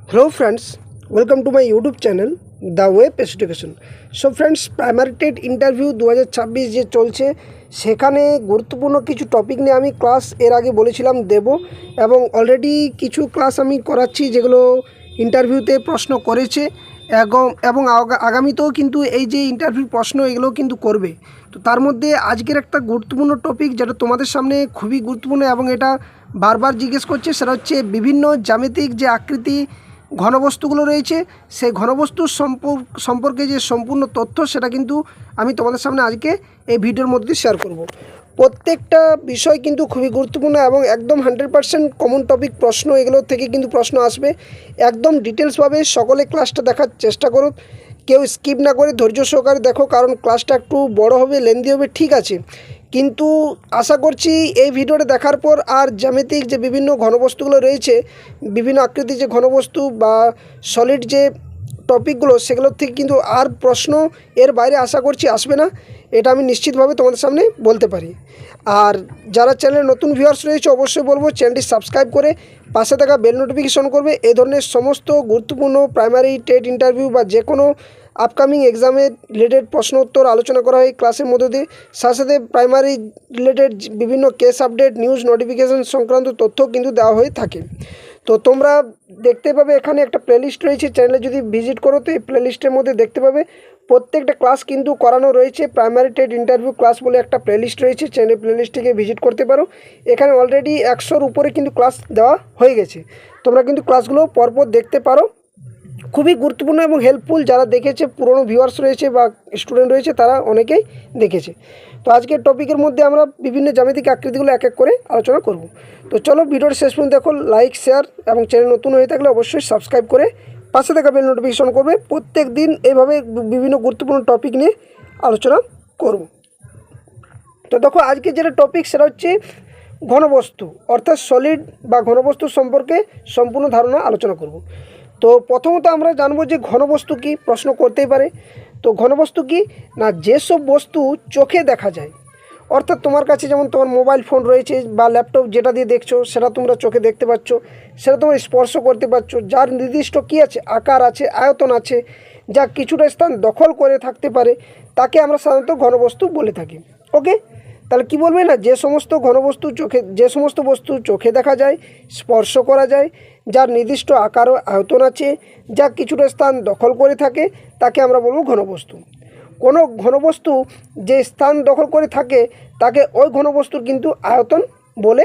Hello friends, welcome to my YouTube channel The Way Education. So friends, primary TET interview 2026 যে চলছে সেখানে গুরুত্বপূর্ণ কিছু টপিক নিয়ে আমি ক্লাস এর আগে বলেছিলাম দেব এবং অলরেডি কিছু ক্লাস আমি করাচ্ছি যেগুলো ইন্টারভিউতে প্রশ্ন করেছে এবং আগামীতেও কিন্তু এই যে ইন্টারভিউ প্রশ্ন এগুলো কিন্তু করবে। তো তার মধ্যে আজকের একটা গুরুত্বপূর্ণ টপিক যেটা তোমাদের সামনে খুবই গুরুত্বপূর্ণ এবং এটা বারবার জিজ্ঞেস করছে, সেটা হচ্ছে বিভিন্ন জ্যামিতিক যে আকৃতি ঘনবস্তুগুলো রয়েছে সেই ঘনবস্তুর সম্পর্কে যে সম্পূর্ণ তথ্য সেটা কিন্তু আমি তোমাদের সামনে আজকে এই ভিডিওর মধ্যে শেয়ার করব। প্রত্যেকটা বিষয় কিন্তু খুবই গুরুত্বপূর্ণ এবং একদম 100% কমন টপিক প্রশ্ন, এগুলো থেকে কিন্তু প্রশ্ন আসবে। একদম ডিটেলসভাবে সকলে ক্লাসটা দেখার চেষ্টা করো, কেউ স্কিপ না করে ধৈর্য সহকারে দেখো, কারণ ক্লাসটা একটু বড় হবে, লেন্দি হবে, ঠিক আছে, কিন্তু আশা করছি এই ভিডিওটা দেখার পর আর জ্যামিতিক যে বিভিন্ন ঘনবস্তুগুলো রয়েছে, বিভিন্ন আকৃতির যে ঘনবস্তু বা সলিড যে টপিকগুলো, সেগুলোর থেকে কিন্তু আর প্রশ্ন এর বাইরে আশা করছি আসবে না, এটা আমি নিশ্চিতভাবে তোমাদের সামনে বলতে পারি। আর যারা চ্যানেলে নতুন ভিউয়ার্স রয়েছে অবশ্যই বলবো চ্যানেলটি সাবস্ক্রাইব করে পাশে থাকা বেল নোটিফিকেশন করবে। এই ধরনের সমস্ত গুরুত্বপূর্ণ প্রাইমারি টেট ইন্টারভিউ বা যে কোনো আপকামিং এক্সামের রিলেটেড প্রশ্ন উত্তর আলোচনা করা হয় ক্লাসের মধ্যে দিয়ে, সাথে সাথে প্রাইমারি রিলেটেড বিভিন্ন কেস আপডেট, নিউজ নোটিফিকেশান সংক্রান্ত তথ্য কিন্তু দেওয়া হয়ে থাকে। তো তোমরা দেখতে পাবে এখানে একটা প্লেলিস্ট রয়েছে, চ্যানেলে যদি ভিজিট করো তো এই প্লেলিস্টের মধ্যে দেখতে পাবে প্রত্যেকটা ক্লাস কিন্তু করানো রয়েছে। প্রাইমারি টেট ইন্টারভিউ ক্লাস বলে একটা প্লেলিস্ট রয়েছে, চ্যানেল প্লেলিস্টটিকে ভিজিট করতে পারো। এখানে অলরেডি 100-র উপরে কিন্তু ক্লাস দেওয়া হয়ে গেছে, তোমরা কিন্তু ক্লাসগুলো পরপর দেখতে পারো। খুবই গুরুত্বপূর্ণ এবং হেল্পফুল, যারা দেখেছে পুরনো ভিউয়ার্স রয়েছে বা স্টুডেন্ট রয়েছে তারা অনেকেই দেখেছে। তো আজকের টপিকের মধ্যে আমরা বিভিন্ন জ্যামিতিক আকৃতিগুলো এক এক করে আলোচনা করব। তো চলো ভিডিওর শেষ পর্যন্ত দেখো, লাইক, শেয়ার এবং চ্যানেল নতুন হয়ে থাকলে অবশ্যই সাবস্ক্রাইব করে পাশে থাকা বেল নোটিফিকেশন করবে। প্রত্যেক দিন এইভাবে বিভিন্ন গুরুত্বপূর্ণ টপিক নিয়ে আলোচনা করব। তো দেখো আজকে যেটা টপিক সেটা হচ্ছে ঘনবস্তু, অর্থাৎ সলিড বা ঘনবস্তু সম্পর্কে সম্পূর্ণ ধারণা আলোচনা করব। তো প্রথমত আমরা জানবো যে ঘনবস্তু কী, প্রশ্ন করতেই পারে। তো ঘনবস্তু কী না, যেসব বস্তু চোখে দেখা যায়, অর্থাৎ তোমার কাছে যেমন তোমার মোবাইল ফোন রয়েছে বা ল্যাপটপ যেটা দিয়ে দেখছো সেটা তোমরা চোখে দেখতে পাচ্ছ, সেটা তোমরা স্পর্শ করতে পারছো, যার নির্দিষ্ট কী আছে, আকার আছে, আয়তন আছে, যা কিছুটা স্থান দখল করে থাকতে পারে, তাকে আমরা সাধারণত ঘনবস্তু বলে থাকি। ওকে, তাহলে কি বলবে না, যে সমস্ত বস্তু চোখে দেখা যায়, স্পর্শ করা যায়, যার নির্দিষ্ট আকার ও আয়তন আছে, যা কিছুটা স্থান দখল করে থাকে, তাকে আমরা বলবো ঘনবস্তু। কোনো ঘনবস্তু যে স্থান দখল করে থাকে তাকে ওই ঘনবস্তুর কিন্তু আয়তন বলে,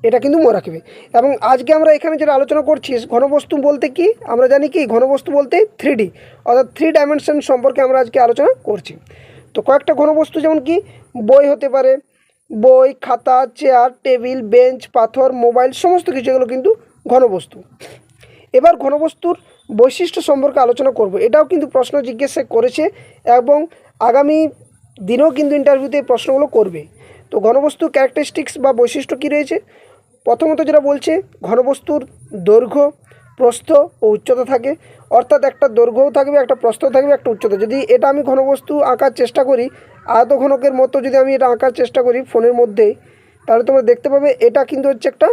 এটা কিন্তু মনে রাখবে। এবং আজকে আমরা এখানে যেটা আলোচনা করছি ঘনবস্তু বলতে কি, আমরা জানি কি ঘনবস্তু বলতে 3D অর্থাৎ 3 ডাইমেনশন সম্পর্কে আমরা আজকে আলোচনা করছি। তো কয়েকটা ঘনবস্তু যেমন কি বই হতে পারে, বই, খাতা, চেয়ার, টেবিল, বেঞ্চ, পাথর, মোবাইল, সমস্ত কিছু এগুলো কিন্তু ঘনবস্তু। এবার ঘনবস্তুর বৈশিষ্ট্য সম্পর্কে আলোচনা করব। এটাও কিন্তু প্রশ্ন জিজ্ঞাসা করেছে এবং আগামী দিনেও কিন্তু ইন্টারভিউতে প্রশ্নগুলো করবে। তো ঘনবস্তুর ক্যারেক্টারিস্টিক্স বা বৈশিষ্ট্য কী রয়েছে, প্রথমত যেটা বলছে ঘনবস্তুর দৈর্ঘ্য, প্রস্থ ও উচ্চতা থাকে, অর্থাৎ একটা দৈর্ঘ্যও থাকবে, একটা প্রস্থ থাকবে, একটা উচ্চতা। যদি এটা আমি ঘনবস্তু আঁকার চেষ্টা করি, আয়তঘনকের মতো যদি আমি এটা আঁকার চেষ্টা করি ফোনের মধ্যেই, তাহলে তোমরা দেখতে পাবে এটা কিন্তু হচ্ছে একটা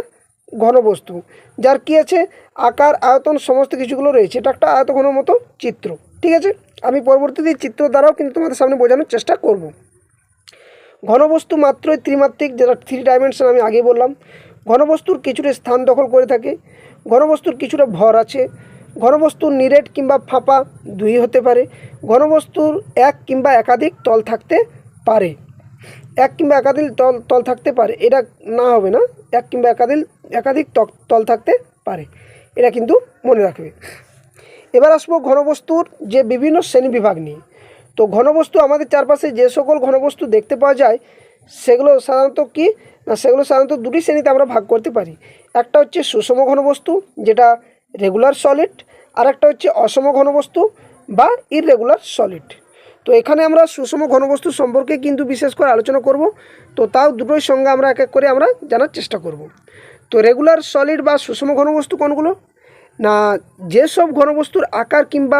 ঘনবস্তু, যার কী আছে, আকার, আয়তন, সমস্ত কিছুগুলো রয়েছে। এটা একটা আয়তঘন মতো চিত্র, ঠিক আছে। আমি পরবর্তীতে চিত্র দ্বারাও কিন্তু তোমাদের সামনে বোঝানোর চেষ্টা করব। ঘনবস্তু মাত্রই ত্রিমাত্রিক, যেটা 3 ডাইমেনশন আমি আগে বললাম। ঘনবস্তুর কিছুটা স্থান দখল করে থাকে, ঘনবস্তুর কিছুটা ভর আছে, ঘনবস্তুর নিরেট কিংবা ফাঁপা দুই হতে পারে, ঘনবস্তুর এক কিংবা একাধিক তল থাকতে পারে। এক কিংবা একাধিক তল থাকতে পারে, এটা না হবে না, এক কিংবা একাধিক তল থাকতে পারে, এটা কিন্তু মনে রাখবে। এবার আসবো ঘনবস্তুর যে বিভিন্ন শ্রেণীবিভাগ নিয়ে। তো ঘনবস্তু আমাদের চারপাশে যে সকল ঘনবস্তু দেখতে পাওয়া যায় সেগুলো সাধারণত কি না, সেগুলো সাধারণত দুটি শ্রেণীতে আমরা ভাগ করতে পারি। একটা হচ্ছে সুষম ঘনবস্তু, যেটা রেগুলার সলিড, আর একটা হচ্ছে অসম ঘনবস্তু বা ইররেগুলার সলিড। তো এখানে আমরা সুষম ঘনবস্তু সম্পর্কে কিন্তু বিশেষ করে আলোচনা করব। তো তাও দুটোই সঙ্গে আমরা এক এক করে আমরা জানার চেষ্টা করব। তো রেগুলার সলিড বা সুষম ঘনবস্তু কোনগুলো না, যেসব ঘনবস্তুর আকার কিংবা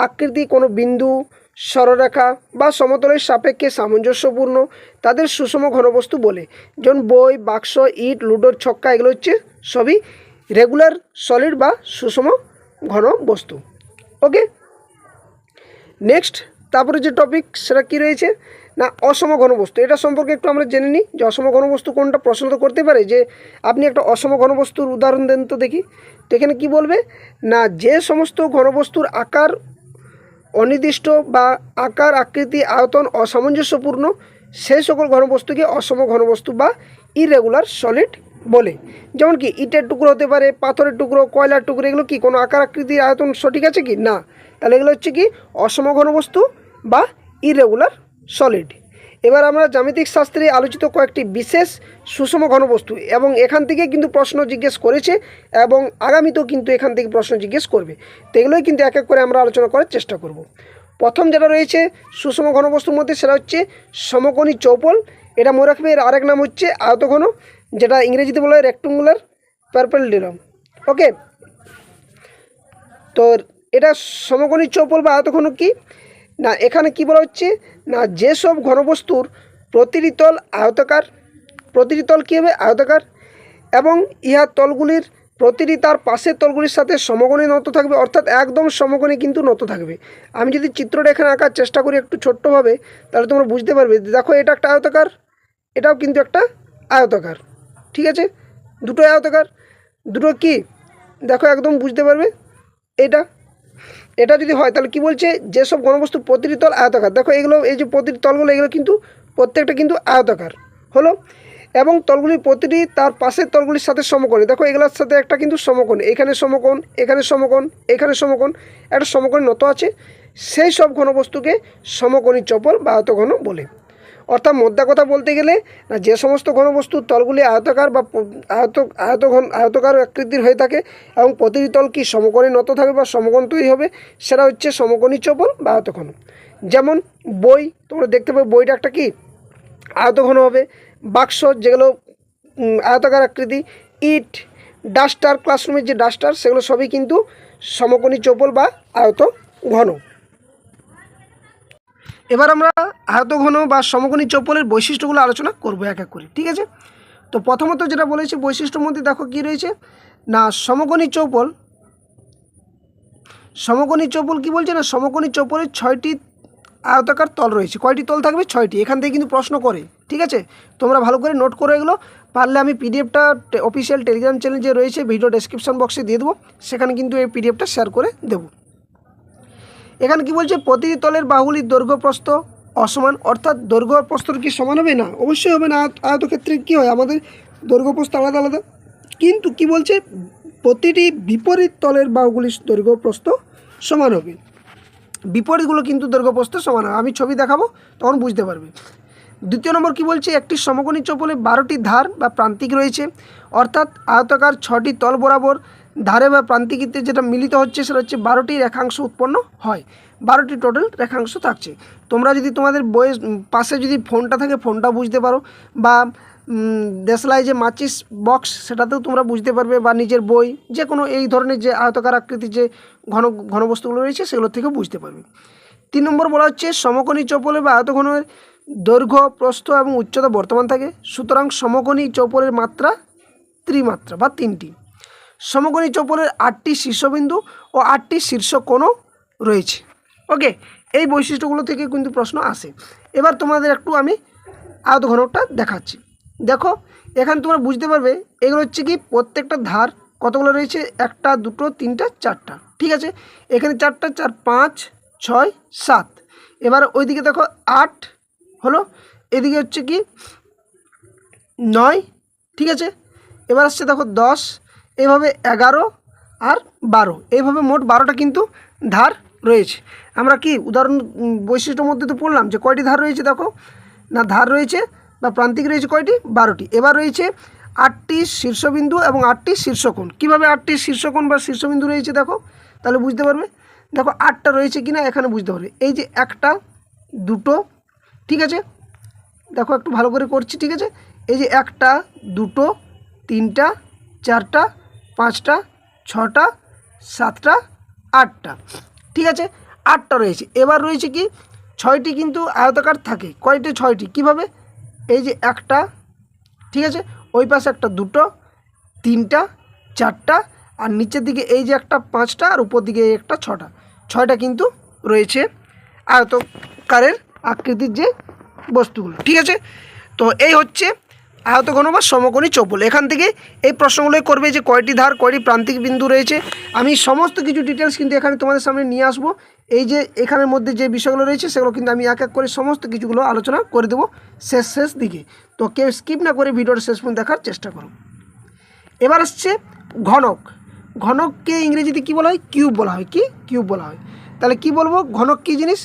আকৃতি কোনো বিন্দু, সরলরেখা বা সমতলের সাপেক্ষে সামঞ্জস্যপূর্ণ, তাদের সুষম ঘনবস্তু বলে। যেমন বই, বাক্স, ইট, লুডোর ছক্কা, এগুলো হচ্ছে সবই রেগুলার সলিড বা সুষম ঘন বস্তু। ওকে, নেক্সট তারপরে যে টপিক সেটা কী রয়েছে না অসম ঘনবস্তু। এটা সম্পর্কে একটু আমরা জেনে নিই যে অসম ঘনবস্তু কোনটা। প্রশ্ন তো করতে পারে যে আপনি একটা অসম ঘনবস্তুর উদাহরণ দেন তো দেখি। তো এখানে কী বলবে না যে সমস্ত ঘনবস্তুর আকার অনির্দিষ্ট বা আকার আকৃতি আয়তন অসামঞ্জস্যপূর্ণ সেই সকল ঘনবস্তুকে অসম ঘনবস্তু বা ইরেগুলার সলিড বলে। যেমন কি ইটের টুকরো হতে পারে, পাথরের টুকরো, কয়লার টুকরো, এগুলো কি কোনো আকার আকৃতি আয়তন সঠিক আছে কি না, তাহলে এগুলো হচ্ছে কি অসম ঘনবস্তু বা ইরেগুলার সলিড। এবার আমরা জ্যামিতিক শাস্ত্রে আলোচিত কয়েকটি বিশেষ সুষম ঘনবস্তু, এবং এখান থেকে কিন্তু প্রশ্ন জিজ্ঞেস করেছে এবং আগামীতেও কিন্তু এখান থেকে প্রশ্ন জিজ্ঞেস করবে। তো এগুলোই কিন্তু এক এক করে আমরা আলোচনা করার চেষ্টা করব। প্রথম যেটা রয়েছে সুষম ঘনবস্তুর মধ্যে সেটা হচ্ছে সমকোণী চৌপল। এটা মনে রাখবে, এর আরেক নাম হচ্ছে আয়তঘন, যেটা ইংরেজিতে বলা হয় রেক্ট্যাঙ্গুলার প্যারালেলোগ্রাম। ওকে, তো এটা সমকোণী চৌপল বা আয়তঘন কি না, এখানে কি বলা হচ্ছে না যেসব ঘনবস্তুর প্রতিটি তল আয়তাকার, প্রতিটি তল কী হবে আয়তাকার, এবং ইহা তলগুলির প্রতিটি তার পাশের তলগুলির সাথে সমকোণে নত থাকবে, অর্থাৎ একদম সমকোণে কিন্তু নত থাকবে। আমি যদি চিত্রটা এখানে আঁকার চেষ্টা করি একটু ছোট্টভাবে, তাহলে তোমরা বুঝতে পারবে। দেখো এটা একটা আয়তাকার, এটাও কিন্তু একটা আয়তাকার, ঠিক আছে, দুটো আয়তাকার, দুটো কি দেখো একদম বুঝতে পারবে। এটা যদি হয় তাহলে কি বলছে যেসব ঘনবস্তু প্রতিটি তল আয়তাকার, দেখো এগুলো এই যে প্রতিটি তলগুলো এগুলো কিন্তু প্রত্যেকটা কিন্তু আয়তাকার হলো, এবং তলগুলির প্রতিটি তার পাশের তলগুলির সাথে সমকোণে, দেখো এগুলোর সাথে একটা কিন্তু সমকোণ, এখানে সমকোণ, এখানে সমকোণ, এখানে সমকোণ, একটা সমকোণী নত আছে, সেই সব ঘনবস্তুকে সমকোণী চপল বা আয়তঘন বলে। অর্থাৎ মোদ্দা কথা বলতে গেলে না যে সমস্ত ঘনবস্তুর তলগুলি আয়তাকার বা আয়তকার আকৃতির হয়ে থাকে এবং প্রতিটি তল কি সমকোণে নত থাকবে বা সমকোণ তৈরি হবে, সেটা হচ্ছে সমকোণী চপল বা আয়তঘন। যেমন বই, তোমরা দেখতে পাবে বইটা একটা কি আয়তঘন হবে, বাক্স যেগুলো আয়তাকার আকৃতি, ইট, ডাস্টার, ক্লাসরুমের যে ডাস্টার, সেগুলো সবই কিন্তু সমকোণী চপল বা আয়তঘন। এবার আমরা আয়তঘন বা সমকোণী চৌপলের বৈশিষ্ট্যগুলো আলোচনা করব এক এক করে, ঠিক আছে। তো প্রথমত যেটা বলেছি বৈশিষ্ট্যর মধ্যে দেখো কী রয়েছে না সমকোণী চৌপল কী বলছে না সমকোণী চৌপলের 6টি আয়তাকার তল রয়েছে। কয়টি তল থাকবে? 6টি। এখান থেকে কিন্তু প্রশ্ন করে, ঠিক আছে, তোমরা ভালো করে নোট করো এগুলো। পারলে আমি পিডিএফটা অফিসিয়াল টেলিগ্রাম চ্যানেল যে রয়েছে ভিডিও ডেসক্রিপশন বক্সে দিয়ে দেবো, সেখানে কিন্তু এই পিডিএফটা শেয়ার করে দেবো। এখানে কি বলছে প্রতিটি তলের বাহুগুলির দৈর্ঘ্য প্রস্থ অসমান, অর্থাৎ দৈর্ঘ্য প্রস্থর কি সমান হবে না, অবশ্যই হবে না। আয়তক্ষেত্রে কী হয় আমাদের দৈর্ঘ্য প্রস্থ আলাদা আলাদা, কিন্তু কি বলছে প্রতিটি বিপরীত তলের বাহুগুলির দৈর্ঘ্য প্রস্থ সমান হবে, বিপরীতগুলো কিন্তু দৈর্ঘ্য প্রস্থ সমান হবে। আমি ছবি দেখাবো তখন বুঝতে পারবে। দ্বিতীয় নম্বর কি বলছে একটি সমকোণী চৌপলে 12টি ধার বা প্রান্তিক রয়েছে, অর্থাৎ আয়তাকার 6টি তল বরাবর ধারে বা প্রান্তিকিতে যেটা মিলিত হচ্ছে সেটা হচ্ছে 12টি রেখাংশ উৎপন্ন হয়, 12টি টোটাল রেখাংশ থাকছে। তোমরা যদি তোমাদের বইয়ের পাশে যদি ফোনটা থাকে ফোনটা বুঝতে পারো, বা দেশলাই যে মাচিস বক্স সেটাতেও তোমরা বুঝতে পারবে, বা নিজের বই যে কোনো এই ধরনের যে আয়তাকার আকৃতির যে ঘনবস্তুগুলো রয়েছে সেগুলো থেকেও বুঝতে পারবে। 3 নম্বর বলা হচ্ছে সমকোণী চৌপলে বা আয়তঘনের দৈর্ঘ্য প্রস্থ এবং উচ্চতা বর্তমান থাকে, সুতরাং সমকোণী চৌপলের মাত্রা ত্রিমাত্রা বা 3টি। সমকোণী চৌপলের 8টি শীর্ষবিন্দু ও 8টি শীর্ষকোণও রয়েছে। ওকে, এই বৈশিষ্ট্যগুলো থেকে কিন্তু প্রশ্ন আসে। এবার তোমাদের একটু আমি আয়তঘনকটা দেখাচ্ছি। দেখো এখানে তোমরা বুঝতে পারবে এগুলো হচ্ছে কি প্রত্যেকটা ধার কতগুলো রয়েছে, 1 2 3 4টা, ঠিক আছে। এখানে 4টা 4 5 6 7, এবার ওইদিকে দেখো 8 হলো, এদিকে হচ্ছে কি 9, ঠিক আছে। এবার আসছে দেখো 10, এইভাবে 11 আর 12, এইভাবে মোট 12টা কিন্তু ধার রয়েছে। আমরা কি উদাহরণ বৈশিষ্ট্যর মধ্যে তো পড়লাম যে কয়টি ধার রয়েছে, দেখো না ধার রয়েছে বা প্রান্তিক রয়েছে কয়টি 12টি। এবার রয়েছে 8টি শীর্ষবিন্দু এবং 8টি শীর্ষকোণ। কীভাবে 8টি শীর্ষকোণ বা শীর্ষবিন্দু রয়েছে দেখো, তাহলে বুঝতে পারবে। দেখো 8টা রয়েছে কি না এখানে বুঝতে পারবে, এই যে 1 2, ঠিক আছে, দেখো একটু ভালো করে করছি, ঠিক আছে। এই যে 1 2 3 4 5 6 7 8টা, ঠিক আছে, 8টা রয়েছে। এবার রয়েছে কি 6টি কিন্তু আয়তাকার থাকে, কয়টি 6টি, কীভাবে এই যে 1টা, ঠিক আছে, ওই পাশে 1 2 3 4টা আর নিচের দিকে এই যে একটা 5টা আর উপর দিকে এই একটা 6টা কিন্তু রয়েছে আয়তকারের আকৃতির যে বস্তুগুলো। ঠিক আছে, তো এই হচ্ছে আয়তঘন বা সমকোণী চৌবল। এখান থেকে এই প্রশ্নগুলোই করবে যে কয়টি ধার, কয়টি প্রান্তিক বিন্দু রয়েছে। আমি সমস্ত কিছু ডিটেলস কিন্তু এখানে তোমাদের সামনে নিয়ে আসবো। এই যে এখানের মধ্যে যে বিষয়গুলো রয়েছে সেগুলো কিন্তু আমি এক এক করে সমস্ত কিছুগুলো আলোচনা করে দেবো শেষ দিকে। তো কেউ স্কিপ না করে ভিডিওটা শেষ পর্যন্ত দেখার চেষ্টা করো। এবার আসছে ঘনক। ঘনককে ইংরেজিতে কী বলা হয়? কিউব বলা হয়। কি কিউব বলা হয়। তাহলে কি বলবো, ঘনক কী জিনিস?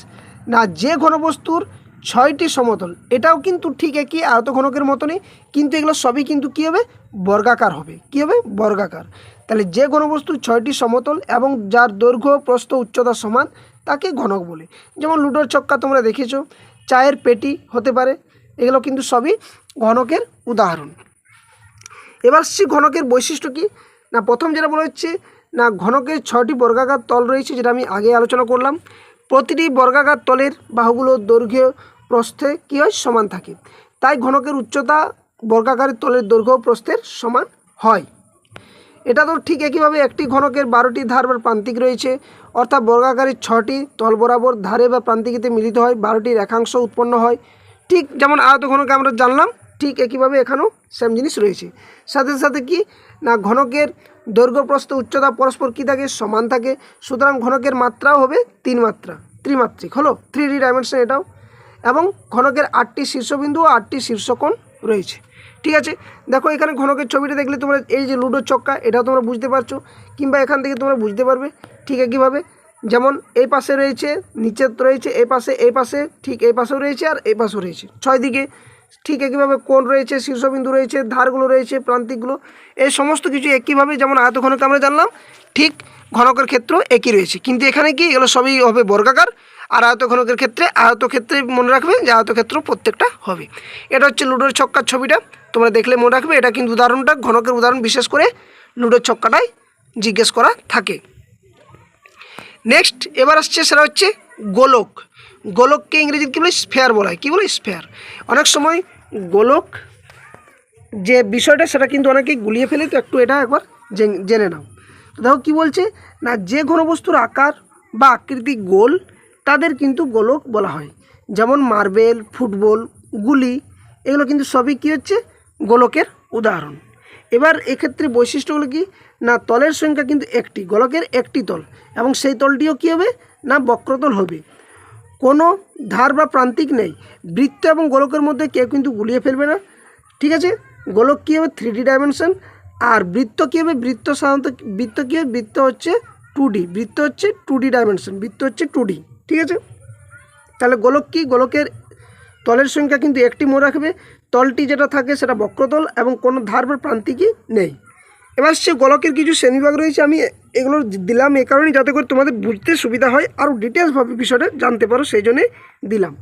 না, যে ঘনবস্তুর 6টি সমতল, এটাও কিন্তু ঠিক একই আয়তঘনকের মতনই, কিন্তু এগুলো সবই কিন্তু কী হবে? বর্গাকার হবে। কী হবে? বর্গাকার। তাহলে যে ঘনবস্তুর 6টি সমতল এবং যার দৈর্ঘ্য প্রস্থ উচ্চতা সমান তাকে ঘনক বলে। যেমন লুডোর ছক্কা তোমরা দেখেছো, চায়ের পেটি হতে পারে, এগুলো কিন্তু সবই ঘনকের উদাহরণ। এবার আসছি ঘনকের বৈশিষ্ট্য কী। না, প্রথম যেটা বলা হচ্ছে না, ঘনকের 6টি বর্গাকার তল রয়েছে, যেটা আমি আগে আলোচনা করলাম। প্রতিটি বর্গাকার তলের বাহুগুলোর দৈর্ঘ্য প্রস্থে কী হয়? সমান থাকে। তাই ঘনকের উচ্চতা বর্গাকারের তলের দৈর্ঘ্য প্রস্থের সমান হয়। এটা তো ঠিক একইভাবে একটি ঘনকের 12টি ধার বা প্রান্তিক রয়েছে, অর্থাৎ বর্গাকারের 6টি তল বরাবর ধারে বা প্রান্তিকেতে মিলিত হয় 12টি রেখাংশ উৎপন্ন হয়। ঠিক যেমন আয়তঘনকে আমরা জানলাম, ঠিক একইভাবে এখানেও সেম জিনিস রয়েছে। সাথে সাথে কি না, ঘনকের দৈর্ঘ্য প্রস্থ উচ্চতা পরস্পর কী থাকে? সমান থাকে। সুতরাং ঘনকের মাত্রাও হবে 3 মাত্রা, ত্রিমাত্রিক হলো, 3D ডাইমেনশন এটাও। এবং ঘনকের 8টি শীর্ষবিন্দু ও 8টি শীর্ষকোণ রয়েছে। ঠিক আছে, দেখো এখানে ঘনকের ছবিটা দেখলে তোমরা এই যে লুডোর ছক্কা, এটাও তোমরা বুঝতে পারছো, কিংবা এখান থেকে তোমরা বুঝতে পারবে। ঠিক একইভাবে যেমন এই পাশে রয়েছে, নিচে রয়েছে, এই পাশে ঠিক এই পাশেও রয়েছে, আর এই পাশেও রয়েছে 6 দিকে। ঠিক একইভাবে কোণ রয়েছে, শীর্ষবিন্দু রয়েছে, ধারগুলো রয়েছে, প্রান্তিকগুলো, এই সমস্ত কিছু একইভাবে যেমন আয়তঘনকে আমরা জানলাম, ঠিক ঘনকের ক্ষেত্রেও একই রয়েছে। কিন্তু এখানে কি, এগুলো সবই হবে বর্গাকার। আর আয়তঘনকের ক্ষেত্রে আয়তক্ষেত্রে মনে রাখবে যে আয়তক্ষেত্র প্রত্যেকটা হবে। এটা হচ্ছে লুডোর ছক্কার ছবিটা, তোমরা দেখলে মনে রাখবে। এটা কিন্তু উদাহরণটা ঘনকের উদাহরণ, বিশেষ করে লুডোর ছক্কাটাই জিজ্ঞেস করা থাকে। নেক্সট এবার আসছে, সেটা হচ্ছে গোলক। গোলককে ইংরেজিতে কী বলে? স্ফেয়ার বলা হয়। কী বলে? স্ফেয়ার। অনেক সময় গোলক যে বিষয়টা সেটা কিন্তু অনেকেই গুলিয়ে ফেলে, তো একটু এটা একবার জেনে নাও। তো দেখো কী বলছে না, যে ঘনবস্তুর আকার বা আকৃতি গোল তাদের কিন্তু গোলক বলা হয়। যেমন মার্বেল, ফুটবল, গুলি, এগুলো কিন্তু সবই কী হচ্ছে? গোলকের উদাহরণ। এবার এক্ষেত্রে বৈশিষ্ট্যগুলো কি না, তলের সংখ্যা কিন্তু একটি, গোলকের একটি তল, এবং সেই তলটিও কী হবে? না, বক্রতল হবে। কোনো ধার বা প্রান্তিক নেই। বৃত্ত এবং গোলকের মধ্যে কেউ কিন্তু গুলিয়ে ফেলবে না। ঠিক আছে, গোলক কী হবে? 3D dimension. আর বৃত্ত কী হবে? বৃত্ত সাধারণত বৃত্ত কী হবে? বৃত্ত হচ্ছে 2D, বৃত্ত হচ্ছে 2D ডাইমেনশন, বৃত্ত হচ্ছে 2D। ঠিক আছে, তাহলে গোলক কি? গোলকের তলের সংখ্যা কিন্তু একটি মনে রাখবে, তলটি যেটা থাকে সেটা বক্রতল এবং কোনো ধার বা প্রান্তিকই নেই। এবার সে গোলকের কিছু শ্রেণীবিভাগ রয়েছে, আমি এগুলো দিলাম এই কারণেই যাতে করে তোমাদের বুঝতে সুবিধা হয়, আরও ডিটেলসভাবে বিষয়টা জানতে পারো, সেই জন্যে দিলাম।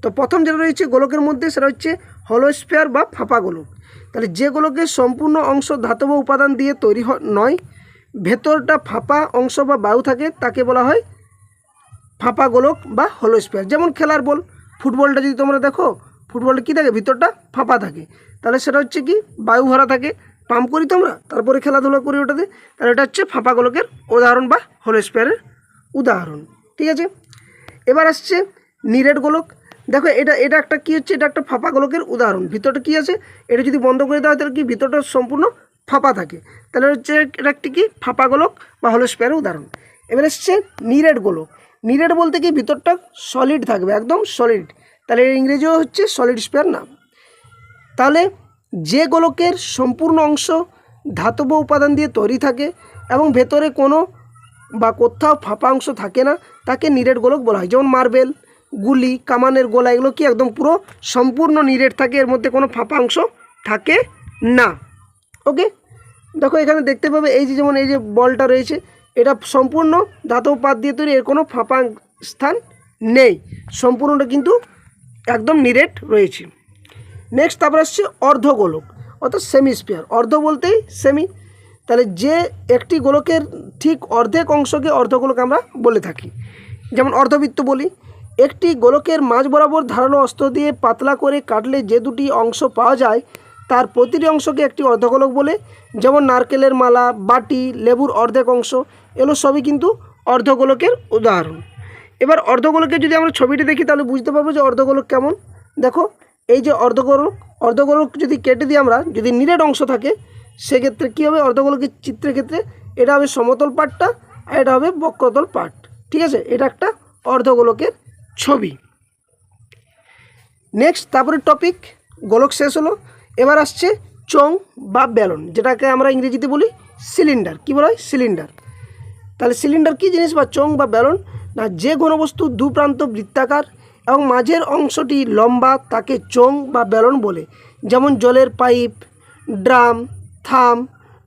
তো প্রথম যেটা রয়েছে গোলকের মধ্যে, সেটা হচ্ছে হলো স্ফিয়ার বা ফাঁপা গোলক। তাহলে যে গোলকের সম্পূর্ণ অংশ ধাতব উপাদান দিয়ে তৈরি নয়, ভেতরটা ফাঁপা অংশ বা বায়ু থাকে, তাকে বলা হয় ফাঁপা গোলক বা হলো স্ফিয়ার। যেমন খেলার বল, ফুটবলটা যদি তোমরা দেখো, ফুটবলটা কী থাকে? ভিতরটা ফাঁপা থাকে, তাহলে সেটা হচ্ছে কি? বায়ু ভরা থাকে। পাম্প করি তোমরা, তারপরে খেলাধুলা করি ওটাতে, তাহলে এটা হচ্ছে ফাঁপা গোলকের উদাহরণ বা হলো স্ফিয়ারের উদাহরণ। ঠিক আছে, এবার আসছে নিরেট গোলক। দেখো এটা একটা কী হচ্ছে? এটা একটা ফাঁপা গোলকের উদাহরণ। ভিতরটা কী আছে? এটা যদি বন্ধ করে দেওয়া হয় তাহলে কি ভিতরটা সম্পূর্ণ ফাঁপা থাকে, তাহলে হচ্ছে এটা একটি কি? ফাঁপা গোলক বা হলো স্ফিয়ারের উদাহরণ। এবার আসছে নিরেট গোলক। নিরেট বলতে কি? ভিতরটা সলিড থাকবে, একদম সলিড, তাহলে এর ইংরেজিও হচ্ছে সলিড স্ফিয়ার নাম। তাহলে যে গোলকের সম্পূর্ণ অংশ ধাতব উপাদান দিয়ে তৈরি থাকে এবং ভেতরে কোনো বা কোথাও ফাঁপা অংশ থাকে না, তাকে নিরেট গোলক বলা হয়। যেমন মার্বেল, গুলি, কামানের গোলা, এগুলো কি একদম পুরো সম্পূর্ণ নিরেট থাকে, এর মধ্যে কোনো ফাঁপা অংশ থাকে না। ওকে, দেখো এখানে দেখতে পাবে এই যে যেমন এই যে বলটা রয়েছে, এটা সম্পূর্ণ ধাতব পাত দিয়ে তৈরি, এর কোনো ফাঁপা স্থান নেই, সম্পূর্ণটা কিন্তু একদম নিরেট রয়েছে। নেক্সট তারপর আসছে অর্ধগোলক অর্থাৎ সেমি স্ফিয়ার। অর্ধ বলতেই সেমি, তাহলে যে একটি গোলকের ঠিক অর্ধেক অংশকে অর্ধগোলক আমরা বলে থাকি। যেমন অর্ধবৃত্ত বলি। একটি গোলকের মাঝ বরাবর ধারালো অস্ত্র দিয়ে পাতলা করে কাটলে যে দুটি অংশ পাওয়া যায় তার প্রতিটি অংশকে একটি অর্ধগোলক বলে। যেমন নারকেলের মালা, বাটি, লেবুর অর্ধেক অংশ, এগুলো সবই কিন্তু অর্ধগোলকের উদাহরণ। এবার অর্ধগোলকের যদি আমরা ছবিটি দেখি তাহলে বুঝতে পারবো যে অর্ধগোলক কেমন। দেখো এই যে অর্ধগোলক যদি কেটে দিই আমরা, যদি নিরেট অংশ থাকে সেক্ষেত্রে কী হবে, অর্ধগোলকের চিত্রের ক্ষেত্রে এটা হবে সমতল পাটটা আর এটা হবে বক্রতল পাট। ঠিক আছে, এটা একটা অর্ধগোলকের ছবি। নেক্সট তারপরে টপিক গোলক শেষ হলো। এবার আসছে চোঙ বা ব্যালন, যেটাকে আমরা ইংরেজিতে বলি সিলিন্ডার। কী বলা হয়? সিলিন্ডার। তাহলে সিলিন্ডার কী জিনিস বা চোঙ বা ব্যালন? না, যে ঘনবস্তু দু প্রান্ত বৃত্তাকার এবং মাঝের অংশটি লম্বা তাকে চোঙ বা ব্যালন বলে। যেমন জলের পাইপ, ড্রাম, থাম,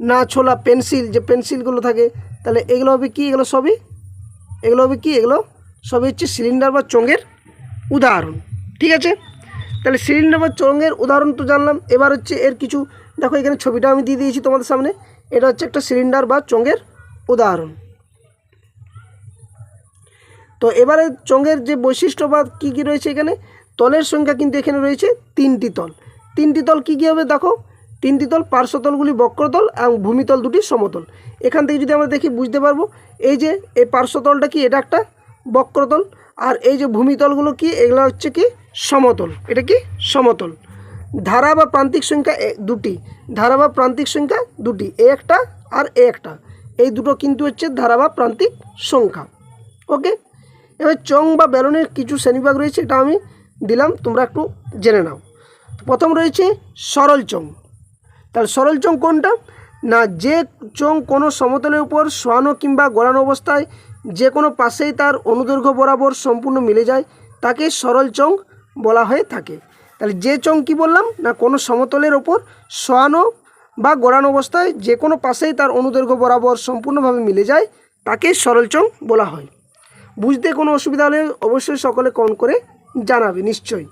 না ছোলা পেন্সিল, যে পেন্সিলগুলো থাকে, তাহলে এগুলো হবে কি? এগুলো সবই হচ্ছে সিলিন্ডার বা চোঙের উদাহরণ। ঠিক আছে, তাহলে সিলিন্ডার বা চোঙের উদাহরণ তো জানলাম। এবার হচ্ছে এর কিছু, দেখো এখানে ছবিটা আমি দিয়ে দিয়েছি তোমাদের সামনে, এটা হচ্ছে একটা সিলিন্ডার বা চোঙের উদাহরণ। তো এবারে চোঙের যে বৈশিষ্ট্য বা কী কী রয়েছে এখানে, তলের সংখ্যা কিন্তু এখানে রয়েছে 3টি তল। 3টি তল কী কী হবে দেখো, 3টি তল, পার্শ্বতলগুলি বক্রতল এবং ভূমিতল দুটি সমতল। এখান থেকে যদি আমরা দেখি বুঝতে পারবো, এই যে এই পার্শ্বতলটা কি, এটা একটা বক্রতল, আর এই যে ভূমিতলগুলো কি, এগুলো হচ্ছে কি সমতল। এটা কি সমতল। ধারা বা প্রান্তিক সংখ্যা দুটি, ধারা বা প্রান্তিক সংখ্যা দুটি, এ একটা আর এ একটা, এই দুটো কিন্তু হচ্ছে ধারা বা প্রান্তিক সংখ্যা। ওকে, এবার চোঙ বা ব্যালনের কিছু শ্রেণীবিভাগ রয়েছে, এটা আমি দিলাম, তোমরা একটু জেনে নাও। প্রথম রয়েছে সরল চোঙ। তাহলে সরল চোঙ কোনটা? না, যে চোঙ কোনো সমতলের উপর শোয়ানো কিংবা গড়ানো অবস্থায় যে কোনো পাশেই তার অনুদৈর্ঘ্য বরাবর সম্পূর্ণ মিলে যায় তাকে সরল চোঙ বলা হয়ে থাকে। তাহলে যে চোঙ কি বললাম, না কোনো সমতলের ওপর শোয়ানো বা গড়ানো অবস্থায় যে কোনো পাশেই তার অনুদৈর্ঘ্য বরাবর সম্পূর্ণভাবে মিলে যায় তাকে সরল চোঙ বলা হয়। বুঝতে কোনো অসুবিধা হলে অবশ্যই সকলে কমেন্ট করে জানাবে নিশ্চয়ই।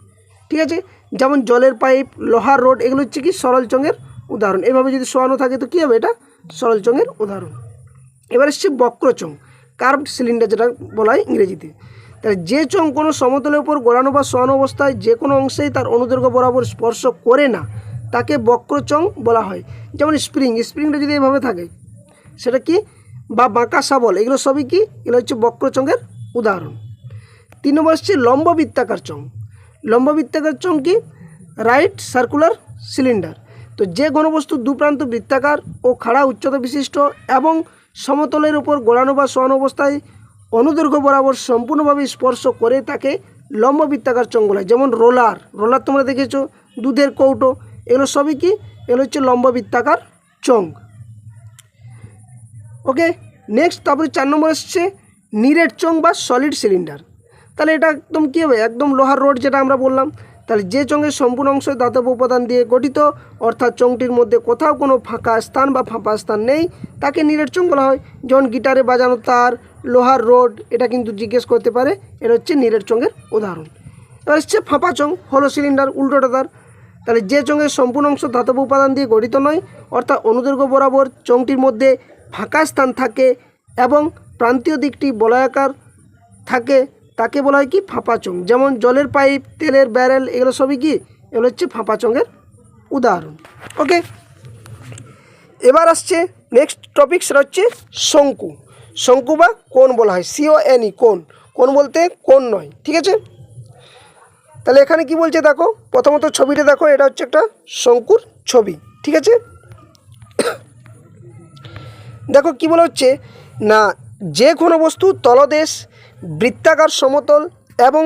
ঠিক আছে, যেমন জলের পাইপ, লোহার রড, এগুলো হচ্ছে কি সরল চোঙের উদাহরণ। এভাবে যদি শোয়ানো থাকে তো কী হবে, এটা সরল চোঙের উদাহরণ। এবার এসছে বক্রচোঙ, কার্ভড সিলিন্ডার যেটা বলা হয় ইংরেজিতে। তাহলে যে চোঙ কোনো সমতলের উপর গড়ানো বা শোয়ানো অবস্থায় যে কোনো অংশেই তার অনুদৈর্ঘ্য বরাবর স্পর্শ করে না তাকে বক্রচোঙ বলা হয়। যেমন স্প্রিংটা যদি এভাবে থাকে সেটা কি, বা বাঁকা শাবল, এগুলো সবই কি, এগুলো হচ্ছে বক্রচোঙের উদাহরণ। 3 নম্বর হচ্ছে লম্ব বৃত্তাকার চোঙ। লম্ব বৃত্তাকার চোঙ কি, রাইট সার্কুলার সিলিন্ডার। তো যে ঘনবস্তু দুপ্রান্ত বৃত্তাকার ও খাড়া উচ্চতা বিশিষ্ট এবং সমতলের উপর গড়ানো বা শোয়ানো অবস্থায় অনুদৈর্ঘ্য বরাবর সম্পূর্ণভাবে স্পর্শ করে তাকে লম্ব বৃত্তাকার চোঙ বলা হয়। যেমন রোলার তোমরা দেখেছো, দুধের কৌটো, এগুলো সবই কি, এগুলো হচ্ছে লম্ব বৃত্তাকার চোঙ। ওকে, নেক্সট তারপরে 4 নম্বর আসছে নিরেট চোঙ বা সলিড সিলিন্ডার। তাহলে এটা একদম কী হবে, একদম লোহার রড যেটা আমরা বললাম। তাহলে যে চোঙের সম্পূর্ণ অংশ ধাতব উপাদান দিয়ে গঠিত, অর্থাৎ চোঙটির মধ্যে কোথাও কোনো ফাঁকা স্থান বা ফাঁপা স্থান নেই, তাকে নিরেট চোঙ বলা হয়। যেমন গিটারে বাজানো তার, লোহার রড, এটা কিন্তু জিজ্ঞেস করতে পারে, এটা হচ্ছে নিরেট চোঙের উদাহরণ। এবার হচ্ছে ফাঁপা চোঙ, হলো সিলিন্ডার, উল্টোটা তার। তাহলে যে চোঙের সম্পূর্ণ অংশ ধাতব উপাদান দিয়ে গঠিত নয়, অর্থাৎ অনুদৈর্ঘ্য বরাবর চোঙটির মধ্যে ফাঁকা স্থান থাকে এবং প্রান্তীয় দিকটি বলয়াকার থাকে তাকে বলা হয় কি ফাঁপা চোঙ। যেমন জলের পাইপ, তেলের ব্যারেল, এগুলো সবই কি, এগুলো হচ্ছে ফাঁপা চোঙের উদাহরণ। ওকে, এবার আসছে নেক্সট টপিক, সেটা হচ্ছে শঙ্কু। শঙ্কু বা কোণ বলা হয়, CONE, কোণ বলতে কোণ নয়। ঠিক আছে, তাহলে এখানে কি বলছে দেখো, প্রথমত ছবিটা দেখো, এটা হচ্ছে একটা শঙ্কুর ছবি। ঠিক আছে, দেখো কি বলা হচ্ছে, না যে কোনো বস্তু তলদেশ বৃত্তাকার সমতল এবং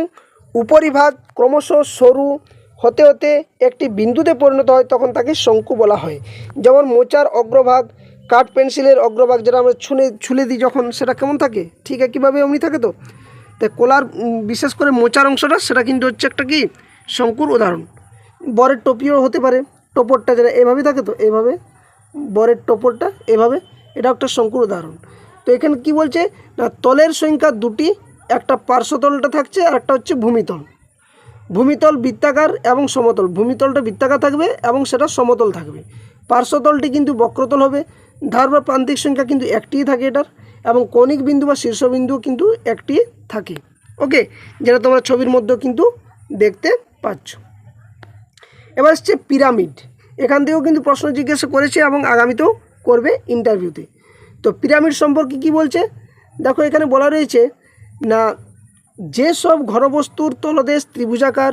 উপরিভাগ ক্রমশ সরু হতে হতে একটি বিন্দুতে পরিণত হয় তখন তাকে শঙ্কু বলা হয়। যেমন মোচার অগ্রভাগ, কাঠ পেন্সিলের অগ্রভাগ যেটা আমরা ছুলে দিই যখন, সেটা কেমন থাকে, ঠিক একইভাবে অমনি থাকে। তো তাই কলার বিশেষ করে মোচার অংশটা, সেটা কিন্তু হচ্ছে একটা কি শঙ্কুর উদাহরণ। বরের টপিও হতে পারে, টোপরটা যেটা এভাবেই থাকে, তো এভাবে বরের টোপরটা এভাবে, এটা একটা শঙ্কুর উদাহরণ। তো এখানে কি বলছে, না তলের সংখ্যা দুটি, একটা পার্শ্বতলটা থাকছে আর একটা হচ্ছে ভূমিতল। ভূমিতল বৃত্তাকার এবং সমতল, ভূমিতলটা বৃত্তাকার থাকবে এবং সেটা সমতল থাকবে। পার্শ্বতলটি কিন্তু বক্রতল হবে। ধার বা প্রান্তিক সংখ্যা কিন্তু একটিই থাকে এটার, এবং কৌণিক বিন্দু বা শীর্ষবিন্দু কিন্তু একটি থাকে। ওকে, যেটা তোমরা ছবির মধ্যেও কিন্তু দেখতে পাচ্ছ। এবার হচ্ছে পিরামিড। এখান থেকেও কিন্তু প্রশ্ন জিজ্ঞাসা করেছে এবং আগামীতেও করবে ইন্টারভিউতে। তো পিরামিড সম্পর্কে কি বলছে দেখো, এখানে বলা রয়েছে না, যেসব ঘনবস্তুর তলদেশ ত্রিভুজাকার,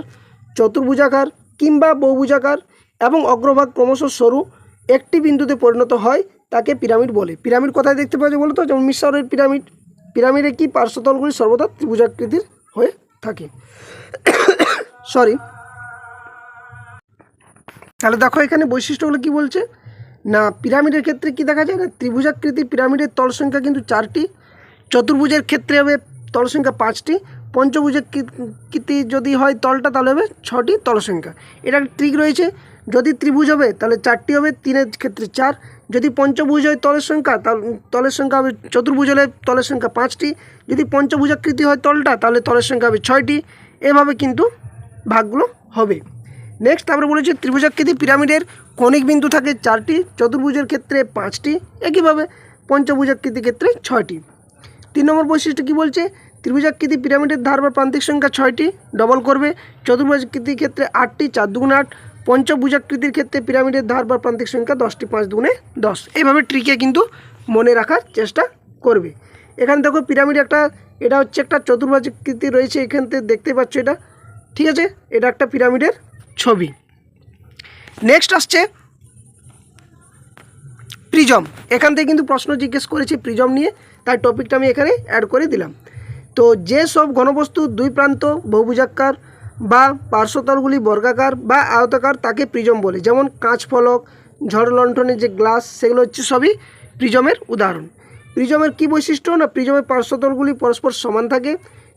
চতুর্ভুজাকার কিংবা বহুভুজাকার এবং অগ্রভাগ ক্রমশ সরু একটি বিন্দুতে পরিণত হয় তাকে পিরামিড বলে। পিরামিড কোথায় দেখতে পাওয়া যায় বলো তো? যেমন মিশরের পিরামিড। পিরামিডে কি পার্শ্বতলগুলি সর্বদা ত্রিভুজাকৃতির হয়ে থাকে। সরি। তাহলে দেখো এখানে বৈশিষ্ট্যগুলো কি বলছে না, পিরামিডের ক্ষেত্রে কি দেখা যায় না, ত্রিভুজাকৃতি পিরামিডের তল সংখ্যা কিন্তু 4টি, চতুর্ভুজের ক্ষেত্রে হবে তল সংখ্যা 5টি, পঞ্চভুজাকৃতি যদি হয় তলটা তাহলে হবে 6টি তল সংখ্যা। এটা একটা ট্রিক রয়েছে, যদি ত্রিভুজ হবে তাহলে 4টি হবে, 3-এর ক্ষেত্রে 4, যদি পঞ্চভুজ হয় তলের সংখ্যা তাহলে তলের সংখ্যা হবে, চতুর্ভুজ হলে তলের সংখ্যা 5টি, যদি পঞ্চভুজাকৃতি হয় তলটা তাহলে তলের সংখ্যা হবে 6টি। এভাবে কিন্তু ভাগগুলো হবে। নেক্সট তারপরে বলেছে ত্রিভুজাকৃতি পিরামিডের কৌণিক বিন্দু থাকে 4টি, চতুর্ভুজের ক্ষেত্রে 5টি, একইভাবে পঞ্চভুজাকৃতির ক্ষেত্রে 6টি। 3 নম্বর বৈশিষ্ট্য কি বলছে, ত্রিভুজাকৃতি পিরামিডের ধার বা প্রান্তিক সংখ্যা 6টি, ডবল করবে। চতুর্ভুজাকৃতির ক্ষেত্রে 8টি, 4 দুগুণে 8। পঞ্চভুজাকৃতির ক্ষেত্রে পিরামিডের ধার বা প্রান্তিক সংখ্যা 10টি, 5 দুগুণে 10। এইভাবে ট্রিকে কিন্তু মনে রাখার চেষ্টা করবে। এখানে দেখো পিরামিড একটা, এটা হচ্ছে একটা চতুর্ভুজাকৃতি রয়েছে, এখান থেকে দেখতে পাচ্ছ এটা, ঠিক আছে, এটা একটা পিরামিডের ছবি। নেক্সট আসছে প্রিজম। এখান থেকে কিন্তু প্রশ্ন জিজ্ঞেস করেছে প্রিজম নিয়ে, তাই টপিকটা আমি এখানে অ্যাড করে দিলাম। তো যে সব ঘনবস্তু দুই প্রান্ত বহুভুজাকার বা পার্শ্বতলগুলি বর্গাকার বা আয়তাকার তাকে প্রিজম বলে। যেমন কাঁচ ফলক, ঝড় লণ্ঠনের যে গ্লাস, সেগুলো হচ্ছে সবই প্রিজমের উদাহরণ। প্রিজমের কি বৈশিষ্ট্য না, প্রিজমের পার্শ্বতলগুলি পরস্পর সমান থাকে।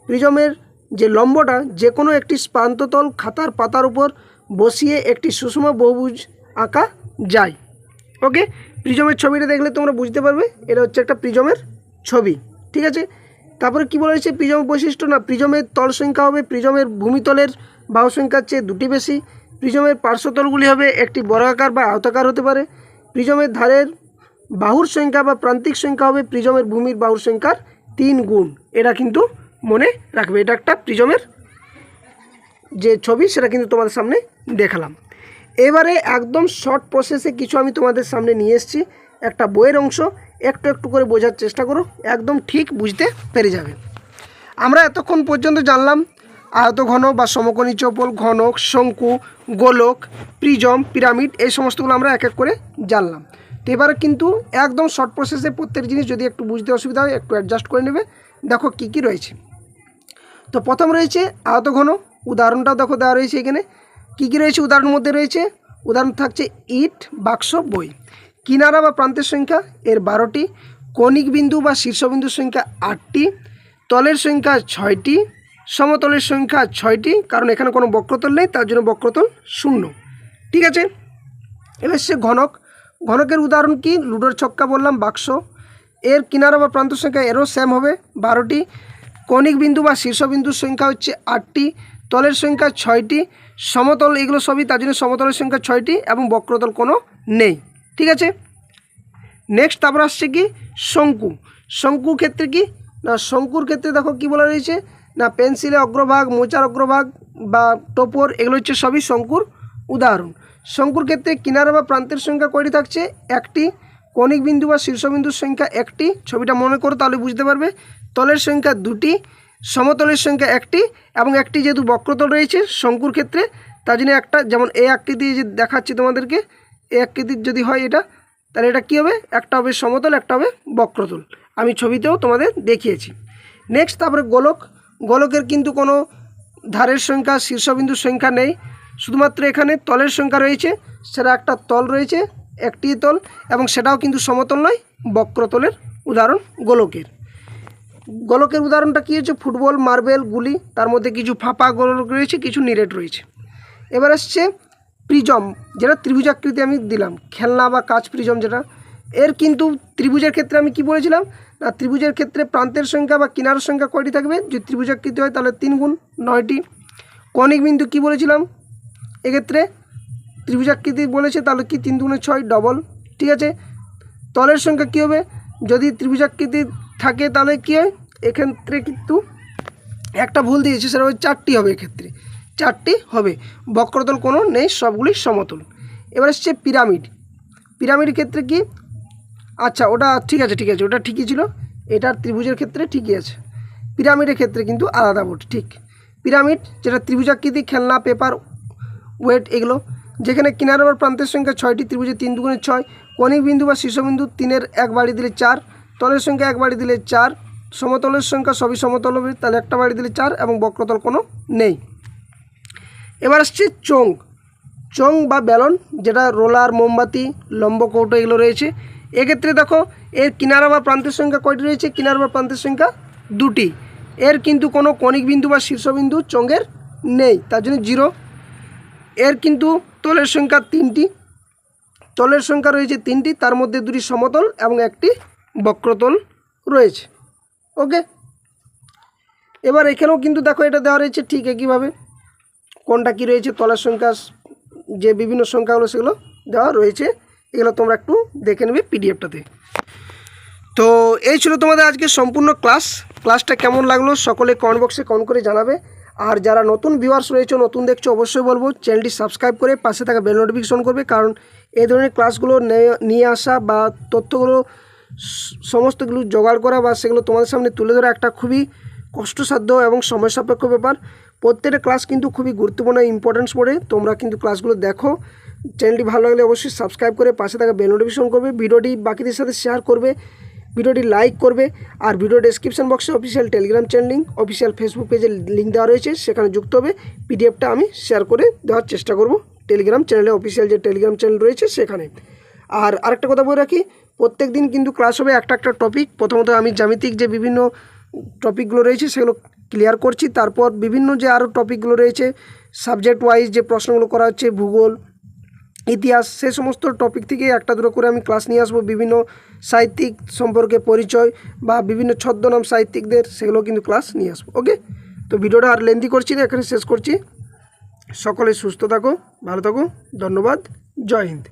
প্রিজমের যে লম্বটা যে কোনো একটি প্রান্ততল খাতার পাতার উপর বসিয়ে একটি সুষম বহুভুজ আঁকা যায়। ওকে, প্রিজমের ছবিটা দেখলে তোমরা বুঝতে পারবে এটা হচ্ছে একটা প্রিজমের ছবি, ঠিক আছে। তারপরে কি বলা হয়েছে প্রিজমের বৈশিষ্ট্য না, প্রিজমের তল সংখ্যা হবে প্রিজমের ভূমিতলের বাহু সংখ্যার চেয়ে 2টি বেশি। প্রিজমের পার্শ্বতলগুলি হবে একটি বর্গাকার বা আয়তাকার হতে পারে। প্রিজমের ধারের বাহুর সংখ্যা বা প্রান্তিক সংখ্যা হবে প্রিজমের ভূমির বাহুর সংখ্যার 3 গুণ। এটা কিন্তু মনে রাখবে। এটা একটা প্রিজমের যে ছবি সেটা কিন্তু তোমাদের সামনে দেখালাম। এবারে একদম শর্ট প্রসেসে কিছু আমি তোমাদের সামনে নিয়ে এসেছি, একটা বইয়ের অংশ, একটু একটু করে বোঝার চেষ্টা করো, একদম ঠিক বুঝতে পেরে যাবে। আমরা এতক্ষণ পর্যন্ত জানলাম আয়তঘন বা সমকোণী চৌপল, ঘনক, শঙ্কু, গোলক, প্রিজম, পিরামিড, এই সমস্তগুলো আমরা এক এক করে জানলাম। তো এবারে কিন্তু একদম শর্ট প্রসেসে প্রত্যেক জিনিস যদি একটু বুঝতে অসুবিধা হয় একটু অ্যাডজাস্ট করে নেবে। দেখো কী কী রয়েছে। তো প্রথম রয়েছে আয়তঘন, উদাহরণটাও দেখো দেওয়া রয়েছে এখানে। কী কী রয়েছে উদাহরণের মধ্যে রয়েছে, উদাহরণ থাকছে ইট, বাক্স, বই। কিনারা বা প্রান্তের সংখ্যা এর 12টি, কৌণিক বিন্দু বা শীর্ষবিন্দুর সংখ্যা 8টি, তলের সংখ্যা 6টি, সমতলের সংখ্যা 6টি, কারণ এখানে কোনো বক্রতল নেই তার জন্য বক্রতল 0, ঠিক আছে। এবার সে ঘনক। ঘনকের উদাহরণ কি, লুডোর ছক্কা বললাম, বাক্স। এর কিনারা বা প্রান্ত সংখ্যা এরও সেম হবে 12টি, কৌণিক বিন্দু বা শীর্ষবিন্দুর সংখ্যা হচ্ছে 8টি, তলের সংখ্যা 6টি, সমতল এগুলো সবই, তার জন্য সমতলের সংখ্যা 6টি এবং বক্রতল কোনো নেই, ঠিক আছে। নেক্সট তারপর আসছে কি শঙ্কু। শঙ্কুর ক্ষেত্রে কি না, শঙ্কুর ক্ষেত্রে দেখো কি বলা রয়েছে না, পেন্সিলে অগ্রভাগ, মোচার অগ্রভাগ বা টোপর, এগুলো হচ্ছে সবই শঙ্কুর উদাহরণ। শঙ্কুর ক্ষেত্রে কিনারা বা প্রান্তের সংখ্যা কয়টি থাকছে, 1টি, কৌণিক বিন্দু বা শীর্ষবিন্দুর সংখ্যা 1টি, ছবিটা মনে করো তাহলে বুঝতে পারবে। তলের সংখ্যা 2টি, সমতলের সংখ্যা 1টি এবং একটি যেহেতু বক্রতল রয়েছে শঙ্কুর ক্ষেত্রে তার জন্য একটা, যেমন এই আকৃতি যে দেখাচ্ছি তোমাদেরকে, এই আকৃতির যদি হয় এটা, তাহলে এটা কী হবে, একটা হবে সমতল, একটা হবে বক্রতল, আমি ছবিতেও তোমাদের দেখিয়েছি। নেক্সট তারপরে গোলক। গোলকের কিন্তু কোনো ধারের সংখ্যা, শীর্ষবিন্দুর সংখ্যা নেই, শুধুমাত্র এখানে তলের সংখ্যা রয়েছে, সেটা একটা তল রয়েছে, একটি তল, এবং সেটাও কিন্তু সমতল নয়, বক্রতলের উদাহরণ গোলকের। গোলকের উদাহরণটা কী হচ্ছে, ফুটবল, মার্বেল, গুলি, তার মধ্যে কিছু ফাঁপা গোলক রয়েছে, কিছু নিরেট রয়েছে। এবার আসছে প্রিজম, যেটা ত্রিভুজাকৃতি আমি দিলাম, খেলনা বা কাচ প্রিজম যেটা। এর কিন্তু ত্রিভুজের ক্ষেত্রে আমি কি বলেছিলাম না, ত্রিভুজের ক্ষেত্রে প্রান্তের সংখ্যা বা কিনারের সংখ্যা কয়টি থাকবে, যদি ত্রিভুজাকৃতি হয় তাহলে 3 গুণ 9টি। কৌণিক বিন্দু কি বলেছিলাম, এক্ষেত্রে ত্রিভুজাকৃতি বলেছে তাহলে কি 3 দুগুণে 6, ডবল, ঠিক আছে। তলের সংখ্যা কী হবে, যদি ত্রিভুজাকৃতি থাকে তাহলে কী হয়, এক্ষেত্রে কিন্তু একটা ভুল দিয়েছে, সেটা হবে 4টি হবে, এক্ষেত্রে 4টি হবে, বক্রতল কোনো নেই, সবগুলি সমতল। এবার আসছে পিরামিড। পিরামিড ক্ষেত্রে কি, আচ্ছা ওটা ঠিক আছে ওটা ঠিকই ছিল, এটার ত্রিভুজের ক্ষেত্রে ঠিকই আছে, পিরামিডের ক্ষেত্রে কিন্তু আলাদা বোর্ড। ঠিক, পিরামিড যেটা ত্রিভুজাকৃতি, খেলনা, পেপার ওয়েট এগুলো, যেখানে কিনারা বা প্রান্তের সংখ্যা 6টি, ত্রিভুজে 3 দুগুণে 6, কনিক বিন্দু বা শীর্ষবিন্দু 3-এর 1 বাড়ি দিলে 4, তলের সংখ্যা 1 বাড়ি দিলে 4, সমতলের সংখ্যা সবই সমতল হবে, তাহলে একটা বাড়ি দিলে 4 এবং বক্রতল কোনো নেই। এবার আসছে চোঙ। চোঙ বা ব্যালন, যেটা রোলার, মোমবাতি, লম্ব কৌটো এগুলো রয়েছে। এক্ষেত্রে দেখো এর কিনারা বা প্রান্তের সংখ্যা কয়টি রয়েছে, কিনারা বা প্রান্তের সংখ্যা 2টি, এর কিন্তু কোনো কনিক বিন্দু বা শীর্ষবিন্দু চোঙের নেই, তার জন্য 0। এর কিন্তু তলের সংখ্যা 3টি, তলের সংখ্যা রয়েছে 3টি, তার মধ্যে 2টি সমতল এবং একটি বক্রতল রয়েছে। ওকে, এবার এখানেও কিন্তু দেখো এটা দেওয়া রয়েছে ঠিক একইভাবে, কোনটা কি রয়েছে, তলের সংখ্যা, যে বিভিন্ন সংখ্যাগুলো সেগুলো দেওয়া রয়েছে, এগুলো তোমরা একটু দেখে নেবে পিডিএফটাতে। তো এই ছিল তোমাদের আজকে সম্পূর্ণ ক্লাসটা কেমন লাগলো সকলে কমেন্ট বক্সে কমেন্ট করে জানাবে। আর যারা নতুন ভিউয়ার্স রয়েছে, নতুন দেখছো, অবশ্যই বলবো চ্যানেলটি সাবস্ক্রাইব করে পাশে থাকা বেল নোটিফিকেশন করবে, কারণ এই ধরনের ক্লাসগুলো নিয়ে আসা বা তথ্যগুলো সমস্তগুলো জোগাড় করা বা সেগুলো তোমাদের সামনে তুলে ধরা একটা খুবই কষ্টসাধ্য এবং সময় সাপেক্ষ ব্যাপার। প্রত্যেকটা ক্লাস কিন্তু খুবই গুরুত্বপূর্ণ, ইম্পর্টেন্স পড়ে, তোমরা কিন্তু ক্লাসগুলো দেখো। চ্যানেলটি ভালো লাগলে অবশ্যই সাবস্ক্রাইব করে পাশে থাকা বেল নোটিফিকেশন করবে, ভিডিওটি বাকিদের সাথে শেয়ার করবে, ভিডিওটি লাইক করবে। আর ভিডিও ডেসক্রিপশন বক্সে official Telegram channel link, official Facebook পেজের লিঙ্ক দেওয়া রয়েছে, সেখানে যুক্ত হবে। পিডিএফটা আমি শেয়ার করে দেওয়ার চেষ্টা করব টেলিগ্রাম চ্যানেলে, অফিসিয়াল যে টেলিগ্রাম চ্যানেল রয়েছে সেখানে। আর আরেকটা কথা বলে রাখি, প্রত্যেক দিন কিন্তু ক্লাস হবে একটা টপিক। প্রথমত আমি জ্যামিতিক যে বিভিন্ন টপিকগুলো রয়েছে সেগুলো ক্লিয়ার করছি, তারপর বিভিন্ন যে আরও টপিকগুলো রয়েছে সাবজেক্ট ওয়াইজ যে প্রশ্নগুলো করা হচ্ছে, ভূগোল, ইতিহাস, সে সমস্ত টপিক থেকে একটা দুটো করে আমি ক্লাস নিয়ে আসবো। বিভিন্ন সাহিত্যিক সম্পর্কে পরিচয় বা বিভিন্ন ছদ্মনাম সাহিত্যিকদের, সেগুলো কিন্তু ক্লাস নিয়ে আসবো। ওকে, তো ভিডিওটা আর লেন্দি করছি না, এখানে শেষ করছি। সকলে সুস্থ থাকো, ভালো থাকো, ধন্যবাদ, জয় হিন্দ।